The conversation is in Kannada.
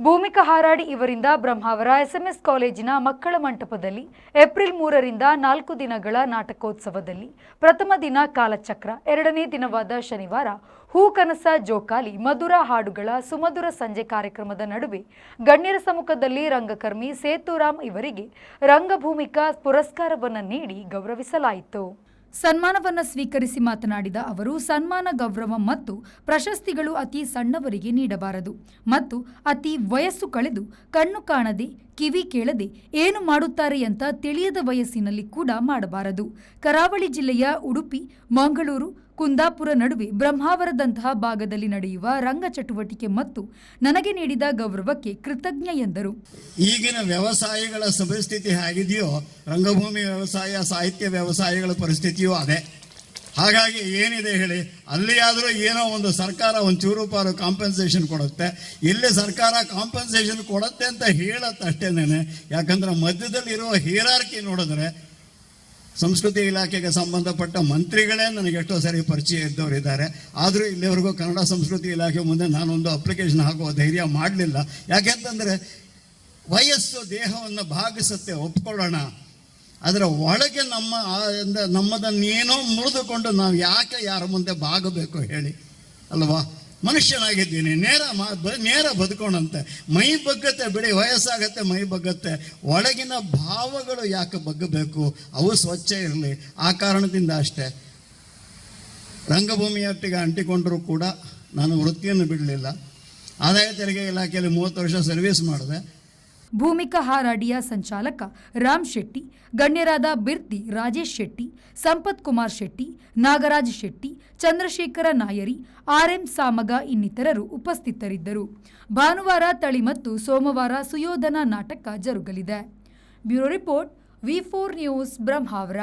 ಭೂಮಿಕಾ ಹಾರಾಡಿ ಇವರಿಂದ ಬ್ರಹ್ಮಾವರ ಎಸ್ಎಂಎಸ್ ಕಾಲೇಜಿನ ಮಕ್ಕಳ ಮಂಟಪದಲ್ಲಿ ಏಪ್ರಿಲ್ 3ರಿಂದ 4 ದಿನಗಳ ನಾಟಕೋತ್ಸವದಲ್ಲಿ ಪ್ರಥಮ ದಿನ ಕಾಲಚಕ್ರ, ಎರಡನೇ ದಿನವಾದ ಶನಿವಾರ ಹೂಕನಸ ಜೋಕಾಲಿ, ಮಧುರ ಹಾಡುಗಳ ಸುಮಧುರ ಸಂಜೆ ಕಾರ್ಯಕ್ರಮದ ನಡುವೆ ಗಣ್ಯರ ಸಮ್ಮುಖದಲ್ಲಿ ರಂಗಕರ್ಮಿ ಸೇತುರಾಮ್ ಇವರಿಗೆ ರಂಗಭೂಮಿಕಾ ಪುರಸ್ಕಾರವನ್ನು ನೀಡಿ ಗೌರವಿಸಲಾಯಿತು. ಸನ್ಮಾನವನ್ನು ಸ್ವೀಕರಿಸಿ ಮಾತನಾಡಿದ ಅವರು, ಸನ್ಮಾನ, ಗೌರವ ಮತ್ತು ಪ್ರಶಸ್ತಿಗಳು ಅತಿ ಸಣ್ಣವರಿಗೆ ನೀಡಬಾರದು ಮತ್ತು ಅತಿ ವಯಸ್ಸು ಕಳೆದು ಕಣ್ಣು ಕಾಣದೆ ಕಿವಿ ಕೇಳದೆ ಏನು ಮಾಡುತ್ತಾರೆ ಅಂತ ತಿಳಿಯದ ವಯಸ್ಸಿನಲ್ಲಿ ಕೂಡ ಮಾಡಬಾರದು. ಕರಾವಳಿ ಜಿಲ್ಲೆಯ ಉಡುಪಿ, ಮಂಗಳೂರು, ಕುಂದಾಪುರ ನಡುವೆ ಬ್ರಹ್ಮಾವರದಂತಹ ಭಾಗದಲ್ಲಿ ನಡೆಯುವ ರಂಗ ಚಟುವಟಿಕೆ ಮತ್ತು ನನಗೆ ನೀಡಿದ ಗೌರವಕ್ಕೆ ಕೃತಜ್ಞ ಎಂದರು. ಈಗಿನ ವ್ಯವಸಾಯಗಳ ಪರಿಸ್ಥಿತಿ ಹೇಗಿದೆಯೋ ರಂಗಭೂಮಿ ವ್ಯವಸಾಯ, ಸಾಹಿತ್ಯ ವ್ಯವಸಾಯಗಳ ಪರಿಸ್ಥಿತಿಯೂ ಅದೇ. ಹಾಗಾಗಿ ಏನಿದೆ ಹೇಳಿ, ಅಲ್ಲಿಯಾದರೂ ಏನೋ ಒಂದು ಸರ್ಕಾರ ಒಂಚೂರು ಪಾರು ಕಾಂಪನ್ಸೇಷನ್ ಕೊಡುತ್ತೆ, ಇಲ್ಲಿ ಸರ್ಕಾರ ಕಾಂಪನ್ಸೇಷನ್ ಕೊಡುತ್ತೆ ಅಂತ ಹೇಳತ್ತಷ್ಟೇನೆ. ಯಾಕಂದ್ರೆ ಮಧ್ಯದಲ್ಲಿರುವ ಹೀರಾರ್ಕಿ ನೋಡಿದ್ರೆ ಸಂಸ್ಕೃತಿ ಇಲಾಖೆಗೆ ಸಂಬಂಧಪಟ್ಟ ಮಂತ್ರಿಗಳೇ ನನಗೆ ಎಷ್ಟೋ ಸರಿ ಪರಿಚಯ ಇದ್ದವರಿದ್ದಾರೆ. ಆದರೂ ಇಲ್ಲಿವರೆಗೂ ಕನ್ನಡ ಸಂಸ್ಕೃತಿ ಇಲಾಖೆ ಮುಂದೆ ನಾನೊಂದು ಅಪ್ಲಿಕೇಶನ್ ಹಾಕುವ ಧೈರ್ಯ ಮಾಡಲಿಲ್ಲ. ಯಾಕೆಂತಂದರೆ ವಯಸ್ಸು ದೇಹವನ್ನು ಭಾಗಿಸುತ್ತೆ, ಒಪ್ಕೊಳ್ಳೋಣ. ಅದರ ಒಳಗೆ ನಮ್ಮದನ್ನೇನೋ ಮುರಿದುಕೊಂಡು ನಾವು ಯಾಕೆ ಯಾರ ಮುಂದೆ ಬಾಗಬೇಕು ಹೇಳಿ ಅಲ್ವಾ? ಮನುಷ್ಯನಾಗಿದ್ದೀನಿ, ನೇರ ಬದುಕೋಣಂತೆ. ಮೈ ಬಗ್ಗತ್ತೆ ಬಿಡಿ, ವಯಸ್ಸಾಗತ್ತೆ, ಮೈ ಬಗ್ಗತ್ತೆ. ಒಳಗಿನ ಭಾವಗಳು ಯಾಕೆ ಬಗ್ಗಬೇಕು? ಅವು ಸ್ವಚ್ಛ ಇರಲಿ. ಆ ಕಾರಣದಿಂದ ಅಷ್ಟೇ ರಂಗಭೂಮಿಯೊಟ್ಟಿಗೆ ಅಂಟಿಕೊಂಡರೂ ಕೂಡ ನಾನು ವೃತ್ತಿಯನ್ನು ಬಿಡಲಿಲ್ಲ. ಆದಾಯ ತೆರಿಗೆ ಇಲಾಖೆಯಲ್ಲಿ 30 ವರ್ಷ ಸರ್ವಿಸ್ ಮಾಡಿದೆ. ಭೂಮಿಕಾ ಹಾರಾಡಿಯ ಸಂಚಾಲಕ ರಾಮ್ ಶೆಟ್ಟಿ, ಗಣ್ಯರಾದ ಬಿರ್ತಿ ರಾಜೇಶ್ ಶೆಟ್ಟಿ, ಸಂಪತ್ ಕುಮಾರ್ ಶೆಟ್ಟಿ, ನಾಗರಾಜ್ ಶೆಟ್ಟಿ, ಚಂದ್ರಶೇಖರ ನಾಯರಿ, ಆರ್ಎಂ ಸಾಮಗ ಇನ್ನಿತರರು ಉಪಸ್ಥಿತರಿದ್ದರು. ಭಾನುವಾರ ತಳಿ ಮತ್ತು ಸೋಮವಾರ ಸುಯೋಧನ ನಾಟಕ ಜರುಗಲಿದೆ. ಬ್ಯೂರೋ ರಿಪೋರ್ಟ್, ವಿ4 ನ್ಯೂಸ್, ಬ್ರಹ್ಮಾವರ.